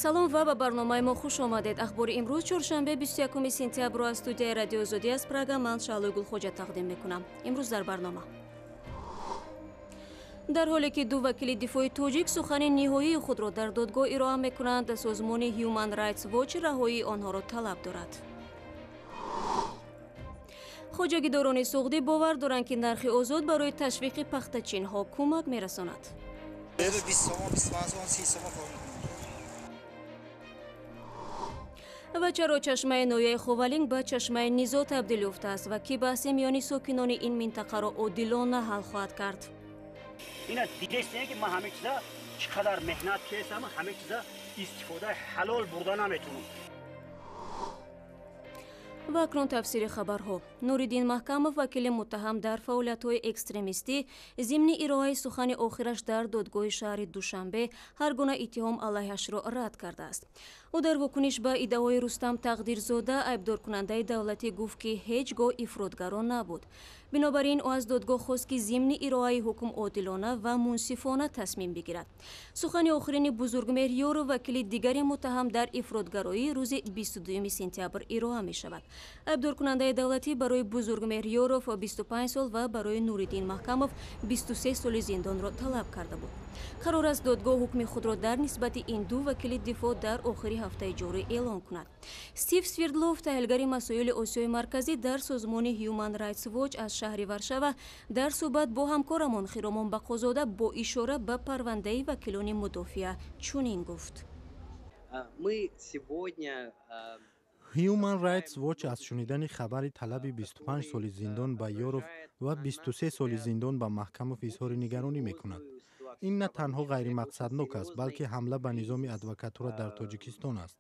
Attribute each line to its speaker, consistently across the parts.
Speaker 1: салом ва ба барномаи мо хуш омадед. ахбори имрӯз чоршанбе 21 сентябр аз студияи радиои Озодӣ аз Прага ман Шаҳлои Гулхоҷа тақдим мекунам. имрӯз дар барнома дар ҳоле ки ду вакили дифои тоҷик сухани ниҳоии худро дар додгоҳ ироа мекунанд, созмони Human Rights Watch раҳоии онҳоро талаб дорад. хоҷагидорони суғдӣ бовар доранд ки нархи озод барои ташвиқи пахтачинҳо кӯмак мерасонад. ва чаро чашмаи ноҳияи Ховалинг ба чашмаи низо табдил ёфтааст ва ки баҳси миёни сокинони ин минтақаро одилона ҳал хоҳад кард.
Speaker 2: اینا دیگه است که من همه چیزا چقدر مهنت کردم همه چیزا استفاده حلال بردن نمیتونم.
Speaker 1: ва акнун тафсири хабарҳо. Нуриддин Маҳкамов, вакили муттаҳам дар фаъолиятҳои экстремистӣ, зимни ироаи сухани охираш дар додгоҳи шаҳри Душанбе ҳар гуна иттиҳом алайҳашро рад кардааст. ӯ дар вокуниш ба иддаои Рустам Тақдирзода айбдоркунандаи давлатӣ гуфт ки ҳеҷ гоҳ ифротгаро набуд. бинобар ин ӯ аз додгоҳ хост ки зимни ироаи ҳукм одилона ва мунсифона тасмим бигирад. сухани охирини Бузургмеҳр Ёров, вакили дигари муттаҳам дар ифротгароӣ, рӯзи 22 сентябр ироа мешавад. айбдоркунандаи давлатӣ барои Бузургмеҳр Ёров 25 сол ва барои Нуриддин Маҳкамов 23 соли зиндонро талаб карда буд. қарор аст додгоҳ ҳукми худро дар нисбати ин ду вакили дифоъ дар охири ҳафтаи ҷорӣ эълон кунад. Стив Свердлов, таҳлилгари масоили Осиёи марказӣ дар созмони Human Rights Watch аз шаҳри Варшава, дар суҳбат бо ҳамкорамон Хиромон Бақозода бо ишора ба парвандаи вакилони мудофиа чунин гуфт.
Speaker 3: Human Rights Watch аз шунидани хабари талаби 25 соли зиндон ба Ёров ва 23 соли зиндон ба Маҳкамов изҳори нигаронӣ мекунад. ин на танҳо ғайримақсаднок аст, балки ҳамла ба низоми адвокатура дар Тоҷикистон аст.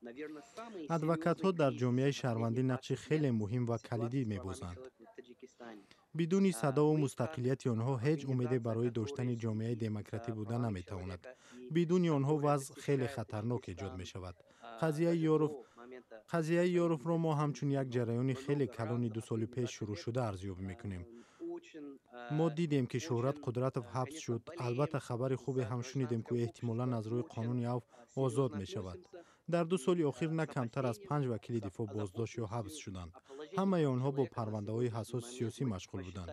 Speaker 3: адвокатҳо дар ҷомеаи шаҳрвандӣ нақши хеле муҳим ва калидӣ мебозанд. бидуни садову мустақилияти онҳо ҳеҷ умеде барои доштани ҷомеаи демократӣ будан наметавонад. бидуни онҳо вазъ хеле хатарнок эҷод мешавад. қазияи Ёровро мо ҳамчун як ҷараёни хеле калони 2 соли пеш шурӯъшуда арзёбӣ мекунем. мо дидем ки Шӯҳрат Қудратов ҳабс шуд. албатта хабари хубе ҳам шунидем ки эҳтимолан аз рӯи қонуни авф озод мешавад. дар 2 соли охир на камтар аз 5 вакили дифоъ боздошт ё ҳабс шуданд. ҳамаи онҳо бо парвандаҳои ҳассоси сиёсӣ машғул буданд.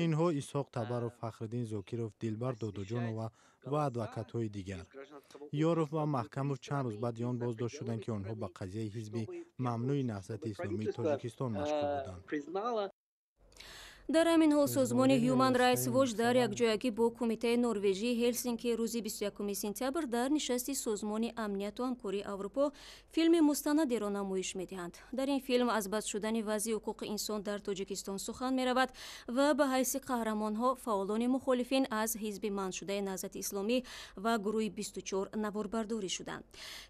Speaker 3: инҳо Исҳоқ Табаров, Фахриддин Зокиров, Дилбар Додуҷонова ва адвокатҳои дигар. Ёров ва Маҳкамов чанд рӯз баъди он боздошт шуданд ки онҳо ба қазияи ҳизби Мамнӯи Наҳзати Исломии Тоҷикистон машғул буданд.
Speaker 1: дар ҳамин ҳол созмони Human Rights Watch дар якҷоягӣ бо Кумитаи Норвежии Ҳелсинки рӯзи 21 сентябр дар нишасти Созмони амнияту ҳамкории Аврупо филми мустанадеро намоиш медиҳанд. дар ин филм аз бад шудани вазъи ҳуқуқи инсон дар Тоҷикистон сухан меравад ва ба ҳайси қаҳрамонҳо фаъолони мухолифин аз ҳизби манъшудаи Наҳзати Исломӣ ва гурӯҳи 24 наворбардорӣ шуданд.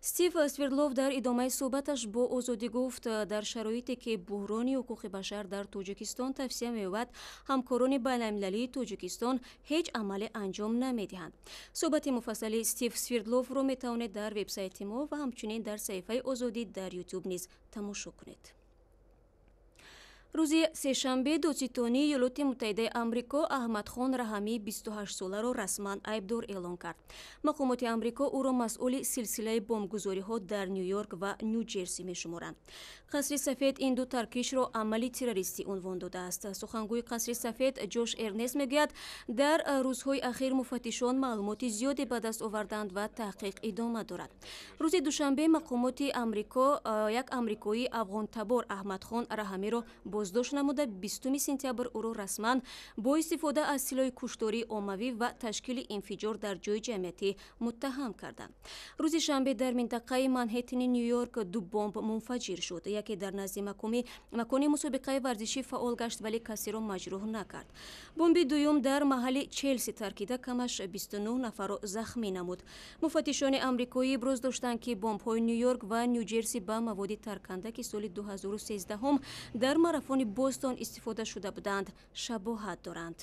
Speaker 1: Стив Свердлов дар идомаи суҳбаташ бо Озодӣ гуфт, дар шароите ки буҳрони ҳуқуқи башар дар Тоҷикистон тавсия меёбад, ҳамкорони байналмилалии Тоҷикистон ҳеҷ амале анҷом намедиҳанд. суҳбати муфассали Стив Свердловро метавонед дар вебсайти мо ва ҳамчунин дар саҳифаи Озодӣ дар YouTube низ тамошо кунед. рӯзи сешанбе додситони Иёлоти Муттаҳидаи Амрико Аҳмадхон Раҳамии 28-соларо расман айбдор эълон кард. мақомоти Амрико ӯро масъули силсилаи бомбгузориҳо дар Нью-Йорк ва Нью-Ҷерси мешуморанд. қасри сафед ин ду таркишро амали террористӣ унвон додааст. сухангӯи қасри сафед Ҷош Эрнест мегӯяд, дар рӯзҳои ахир муфаттишон маълумоти зиёде ба даст оварданд ва таҳқиқ идома дорад. рӯзи душанбе мақомоти Амрико як амрикои афғонтабор Аҳмадхон Раҳамиро боздошт намуда 20 сентябр ӯро расман бо истифода аз силоҳи куштории оммавӣ ва ташкили инфиҷор дар ҷои ҷамъиятӣ муттаҳам карданд. рӯзи шанбе дар минтақаи Манҳеттини Нью-Йорк 2 бомб мунфаҷир шуд. яке дар назди макони мусобиқаи варзишӣ фаъол гашт, вале касеро маҷрӯҳ накард. бомби дуюм дар маҳалли Челси таркида камаш 29 нафарро захмӣ намуд. муфаттишони амрикоӣ иброз доштанд ки бомбҳои Нью-Йорк ва Нью-Ҷерси ба маводи тарканда ки соли 2013 дар марафони Бостон истифода шуда буданд шабоҳат доранд.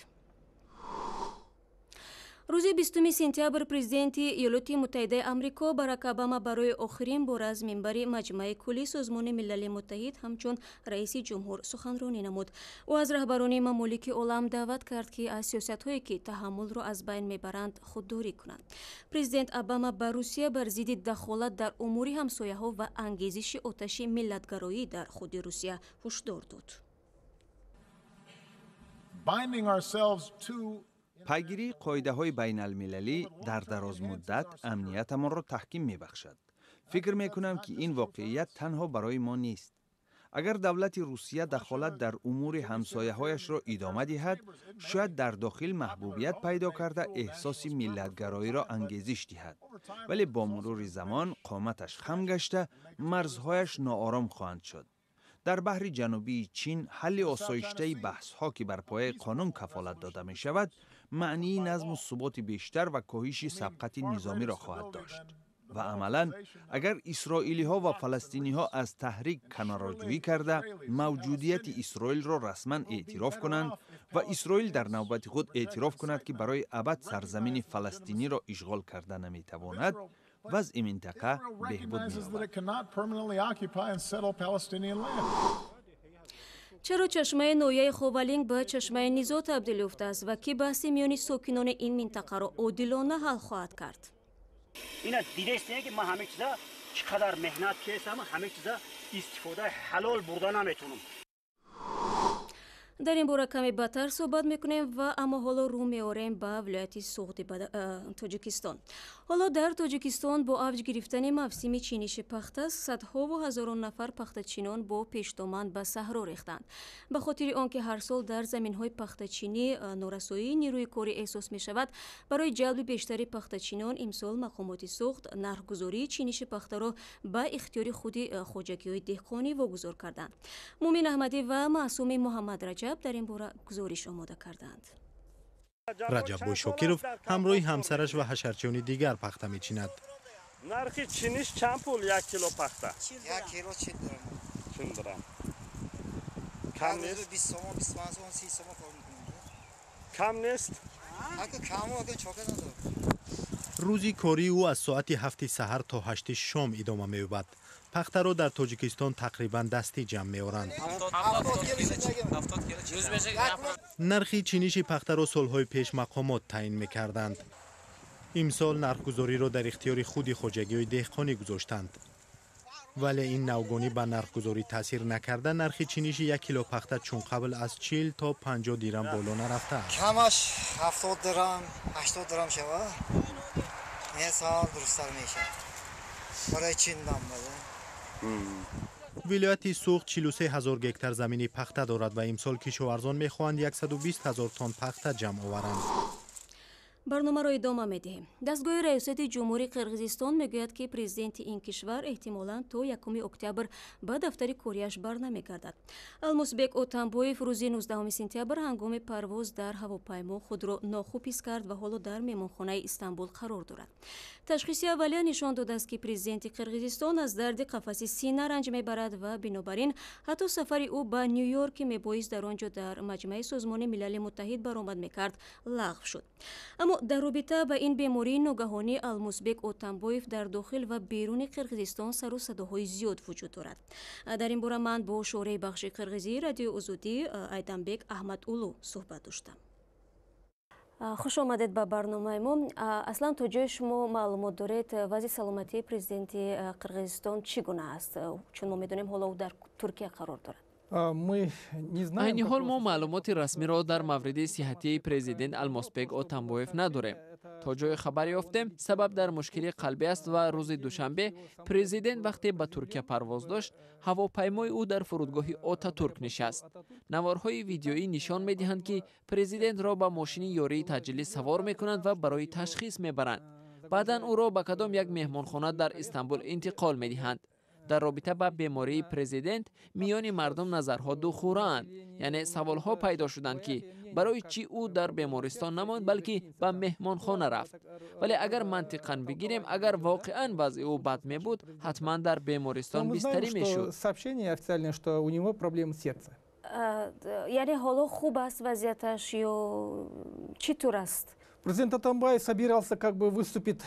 Speaker 1: рӯзи 20 сентябр президенти иёлоти муттаҳидаи амрико Барак Обама барои охирин бор аз минбари маҷмӯи куллии созмони милали муттаҳид ҳамчун раиси ҷумҳур суханронӣ намуд. ӯ аз раҳбарони мамолики олам даъват кард ки аз сиёсатҳое ки таҳаммулро аз байн мебаранд худдорӣ кунанд. Президент Обама ба Русия бар зидди дахолат дар умури ҳамсояҳо ва ангезиши оташи миллатгароӣ дар худи Русия ҳушдор дод.
Speaker 4: пайгирии қоидаҳои байналмилалӣ дар дарозмуддат амниятамонро таҳким мебахшад. фикр мекунам ки ин воқеият танҳо барои мо нест. агар давлати Русия дахолат дар умури ҳамсояҳояшро идома диҳад, шояд дар дохил маҳбубият пайдо карда эҳсоси миллатгароиро ангезиш диҳад. вале бо мурури замон қоматаш хам гашта, марзҳояш ноором хоҳанд шуд. дар баҳри ҷанубии Чин ҳалли осоиштаи баҳсҳо ки бар пояи қонун кафолат дода мешавад, маънии назму суботи бештар ва коҳиши сабқати низомиро хоҳад дошт. ва амалан агар исроилиҳо ва фаластиниҳо аз таҳрик канороҷӯӣ карда мавҷудияти Исроилро расман эътироф кунанд ва Исроил дар навбати худ эътироф кунад ки барои абад сарзамини фаластиниро ишғол карда наметавонад, вазъи минтақа беҳбуд меёбад.
Speaker 1: чаро чашмаи ноҳияи Ховалинг ба чашмаи низо табдил ёфтааст ва ки баҳси миёни сокинони ин минтақаро одилона ҳал хоҳад кард?
Speaker 2: اینا دیدستین که من همه چیزا چقدر مهنت کردم همه چیزا استفاده حلال بردن نمیتونم.
Speaker 1: дар ин бора каме баъдтар суҳбат мекунем ва аммо ҳоло рӯ меорем ба вилояти суғди тоҷикистон. ҳоло дар тоҷикистон бо авҷ гирифтани мавсими чиниши пахта садҳову ҳазорон нафар пахтачинон бо пештоман ба саҳро рехтанд. ба хотири он ки ҳар сол дар заминҳои пахтачинӣ норасоии нируи корӣ эҳсос мешавад, барои ҷалби бештари пахтачинон имсол мақомоти суғд нархгузории чиниши пахтаро ба ихтиёри худи хоҷагиҳои деҳқонӣ вогузор карданд. мумин аҳмадӣ ва маъсуми муҳаммад раҷаб дар ин бора гузориш омода карданд.
Speaker 3: раҷаббой шокиров ҳамроҳи ҳамсараш ва ҳашарчиёни дигар пахта мечинад.
Speaker 5: нархи чиниш чанд пул 1 кило пахта?
Speaker 6: 1 кило 40
Speaker 5: dirham. Kam neст?
Speaker 6: 20 сом, 25 сом, 30 сом кор мекунем.
Speaker 5: Kam neст?
Speaker 6: Ака камо ака чока надор.
Speaker 3: рӯзи кории ӯ аз соати 7 саҳар то 8 шом идома меёбад. пахтаро дар тоҷикистон тақрибан дастӣ ҷамъ меоранд. нархи чиниши пахтаро солҳои пеш мақомот таъин мекарданд. имсол нархгузориро дар ихтиёри худи хоҷагиҳои деҳқонӣ гузоштанд. вале ин навгонӣ ба нархгузорӣ таъсир накарда, нархи чиниши 1 кило пахта чун қабл аз 40 то 50 дирам боло нарафтааст.
Speaker 6: камаш 70 дирам, 80 дирам шавад. ин сал дурусттар мешавад. барои чин дам баде.
Speaker 3: вилояти суғд 43 ҳазор гектар замини пахта дорад ва имсол кишоварзон мехоҳанд 120 ҳазор тонн пахта ҷамъ оваранд.
Speaker 1: барномаро идома медиҳем. дастгоҳи раёсати ҷумҳури қирғизистон мегӯяд ки президенти ин кишвар эҳтимолан то 1 октябр ба дафтари корияш барнамегардад. Алмусбек Отамбоев рӯзи 19 сентябр ҳангоми парвоз дар ҳавопаймо худро нохуб ҳис кард ва ҳоло дар меҳмонхонаи Истанбул қарор дорад. ташхиси аввалия нишон додааст ки президенти қирғизистон аз дарди қафаси сина ранҷ мебарад ва бинобар ин ҳатто сафари ӯ ба Нью-Йорк ки мебоист дар он ҷо дар маҷмӯи созмони милали муттаҳид баромад мекард лағв шуд. аммо дар робита ба ин бемории ногаҳонӣ Алмусбек Отамбоев дар дохил ва беруни Қирғизистон сару садоҳои зиёд вуҷуд дорад. дар ин бора ман бо шораи бахши Қирғизӣ радиои Озодӣ Айданбек Аҳмадуллу суҳбат доштам. хуш омадед ба барномаи мо. аслан то ҷои шумо маълумот доред вазъи саломатии президенти Қирғизистон чӣ гуна аст, чун мо медонем ҳоло ӯ дар Туркия қарор дорад?
Speaker 7: айни ҳол мо маълумоти расмиро дар мавриди сиҳатии президент Алмусбек Отамбоев надорем. то ҷое хабар ёфтем, сабаб дар мушкили қалбӣ аст ва рӯзи душанбе президент вақте ба Туркия парвоз дошт, ҳавопаймои ӯ дар фурудгоҳи Отатурк нишаст. наворҳои видеоӣ нишон медиҳанд ки президентро ба мошини ёрии таъҷилӣ савор мекунанд ва барои ташхис мебаранд. баъдан ӯро ба кадом як меҳмонхона дар Истанбул интиқол медиҳанд. дар робита ба бемории президент миёни мардум назарҳо духӯраанд, яъне саволҳо пайдо шуданд ки барои чӣ ӯ дар бемористон намонд, балки ба меҳмонхона рафт. вале агар мантиқан бигирем, агар воқеан вазъи ӯ бад мебуд, ҳатман дар бемористон бистарӣ мешуд.
Speaker 1: яъне ҳоло хуб аст вазъияташ ё чӣ тур аст?
Speaker 8: Президент Атамбаев собирался как бы выступить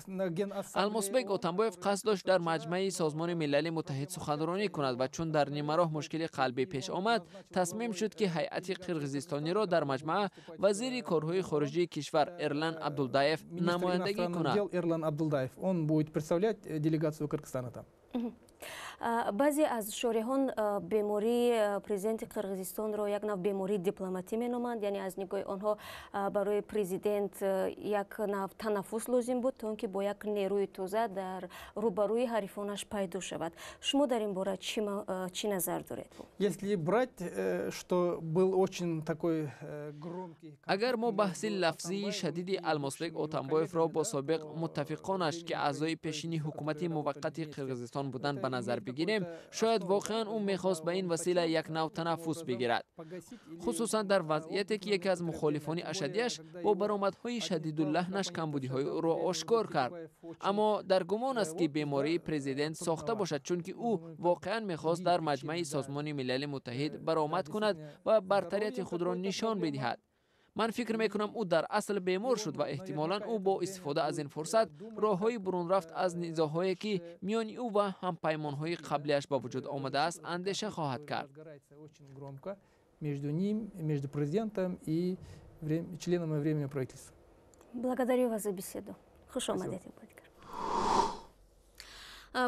Speaker 8: на Генассамблее.
Speaker 7: алмазбек отамбоев қасд дошт дар маҷмаи созмони милали муттаҳид суханронӣ кунад ва чун дар нимароҳ мушкили қалбӣ пеш омад, тасмим шуд ки ҳайати қирғизистониро дар маҷмаа вазири корҳои хориҷии кишвар Эрлан Абдулдаев намояндагӣ кунад.
Speaker 8: Эрлан Абдулдаев, он будет представлять делегацию Кыргызстана там.
Speaker 1: баъзе аз шориҳон бемории президенти қирғизистонро як нав бемории дипломатӣ меноманд, яъне аз нигоҳи онҳо барои президент як нав танаффус лозим буд то он ки бо як нерӯи тоза дар рӯбарӯи ҳарифонаш пайдо шавад. шумо дар ин бора чӣ назар доред?
Speaker 8: Если брать, что был очень такой громкий...
Speaker 7: агар мо баҳси лафзии шадиди Алмазбек Отамбоевро бо собиқ муттафиқонаш ки аъзои пешини ҳукумати муваққати Қирғизистон буданд ба назар бигирем, шояд воқеан ӯ мехост ба ин васила як нав танаффус бигирад, хусусан дар вазъияте ки яке аз мухолифони ашадияш бо баромадҳои шадидуллаҳнаш камбудиҳои ӯро ошкор кард. аммо дар гумон аст ки бемории президент сохта бошад, чунки ӯ воқеан мехост дар маҷмаи созмони милали муттаҳид баромад кунад ва бартарияти худро нишон бидиҳад. ман фикр мекунам ӯ дар асл бемор шуд ва эҳтимолан ӯ бо истифода аз ин фурсат роҳҳои бурунрафт аз низоъҳое ки миёни ӯ ва ҳампаймонҳои қаблияш ба вуҷуд омадааст андеша хоҳад кард.
Speaker 8: Между ним, между президентом и членами временного правительства.
Speaker 1: Благодарю вас за беседу. Хуш омадед.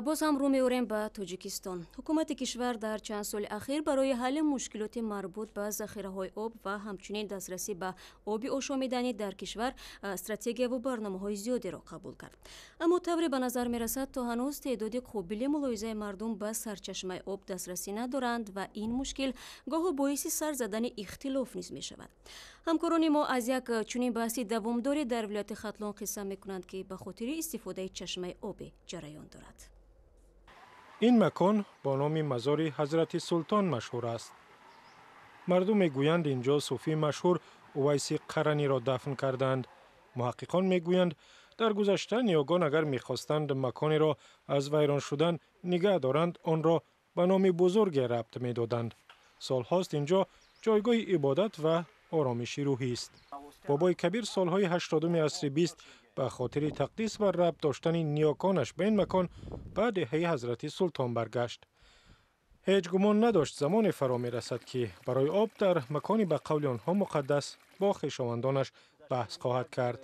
Speaker 1: боз ҳам рӯ меорем ба Тоҷикистон. ҳукумати кишвар дар чанд соли ахир барои ҳалли мушкилоти марбут ба захираҳои об ва ҳамчунин дастрасӣ ба оби ошомиданӣ дар кишвар стратегияву барномаҳои зиёдеро қабул кард. аммо тавре ба назар мерасад то ҳанӯз теъдоди қобили мулоҳизаи мардум ба сарчашмаи об дастрасӣ надоранд ва ин мушкил гоҳо боиси сар задани ихтилоф низ мешавад. ҳамкорони мо аз як чунин баҳси давомдорӣ дар вилояти Хатлон қисса мекунанд ки ба хотири истифодаи чашмаи обе ҷараён дорад.
Speaker 9: این مکان با نام مزار حضرت سلطان مشهور است. مردم میگویند اینجا صوفی مشهور اویس قرنی را دفن کردند. محققان میگویند در گذشته نیاگان اگر میخواستند مکانی را از ویران شدن نگه دارند آن را به نام بزرگ ربط میدادند. سالهاست اینجا جایگاه عبادت و آرامش روحی است. بابای کبیر سالهای 80 عصر 20 به خاطر تقدیس و ربط داشتن نیاکانش به این مکان بعد دهه حضرت سلطان برگشت. هیچ گمان نداشت زمان فرا می رسد که برای آب در مکانی به قول آنها مقدس با خویشاوندانش بحث خواهد کرد.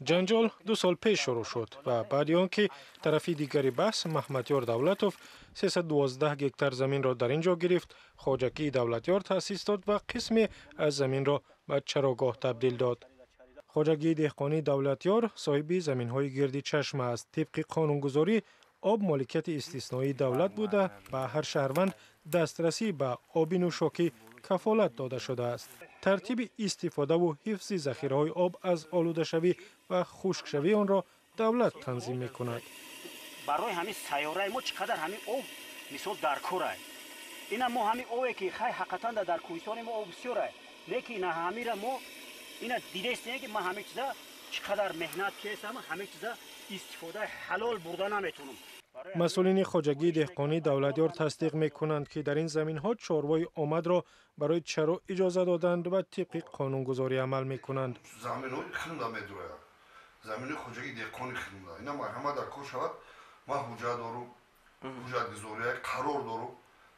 Speaker 9: جنجال 2 سال پیش شروع شد و بعد آنکه طرف دیگری بحث محمدیار دولتوف 312 هکتار زمین را در اینجا گرفت، خواجگی دولتیار تأسیس داد و قسمی از زمین را به چراگاه تبدیل داد. خواجگی دهقانی دولتیار صاحب زمین‌های گردی چشمه است. طبق قانونگذاری آب مالکیت استثنایی دولت بوده به هر شهروند دسترسی به آب نوشاکی کفالت داده شده است. ترتیب استفاده و حفظ ذخیره‌های آب از آلوده شوی و خشک شوی آن را دولت تنظیم می‌کند.
Speaker 2: برای همین سیاره ما چقدر همین آب مثال در کوره. اینا ما همین آبی که خیلی حقیقتا در کوهستان ما آب بسیاره. لیکن همین را ما اینا دیدید که ما همه چیزا چقدر مهنت کردم همه چیزا استفاده حلال بردن نمیتونم.
Speaker 9: مسئولین خواجگی دهقانی دولتیار تصدیق میکنند که در این زمین ها چاروای آمد را برای چرا اجازه دادند و طبق قانونگذاری عمل میکنند.
Speaker 10: زمین های خیلی میدوره. زمین خواجگی دهقانی خیلی. اینا مرحمت در کار شود. ما حجت دارم. حجت گذاری قرار دارم.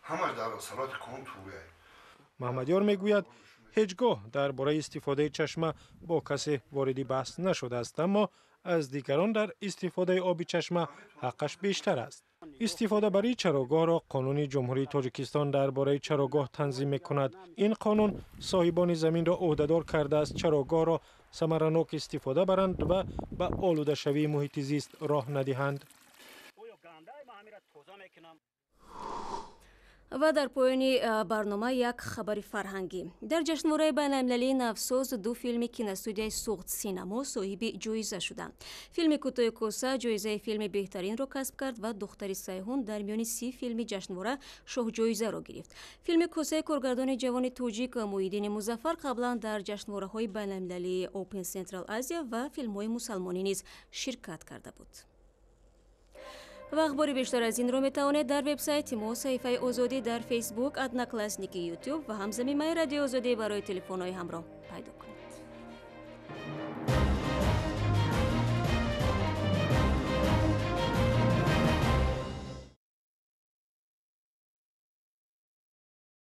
Speaker 10: همش در صلاح قانون توبه.
Speaker 9: محمدیار میگوید هیچگاه درباره استفاده چشمه با کسی واردی بحث نشده است، اما از دیگران در استفاده آب چشمه حقش بیشتر است. استفاده برای چراگاه را قانون جمهوری تاجیکستان درباره چراگاه تنظیم می‌کند. این قانون صاحبان زمین را عهده‌دار کرده است چراگاه را ثمرناک استفاده برند و به آلوده شوی محیط زیست راه ندهند.
Speaker 1: ва дар поёни барнома як хабари фарҳангӣ. дар ҷашнвораи байналмилалии навсоз 2 филми киностудияи суғд синамо соҳиби ҷоиза шуданд. филми кӯтоҳи коса ҷоизаи филми беҳтаринро касб кард ва духтари сайҳун дар миёни 30 филми ҷашнвора шоҳҷоизаро гирифт. филми косаи коргардони ҷавони тоҷик Муҳиддини Музаффар қаблан дар ҷашнвораҳои байналмилалии Open Central Asia ва филмҳои мусалмонӣ низ ширкат карда буд. ва ахбори бештар аз инро метавонед дар вебсайти мо, саҳифаи Озодӣ дар Facebook, Одноклассники YouTube ва ҳамзаминаи Радиои Озодӣ барои телефонҳои ҳамроҳ пайдо кунед.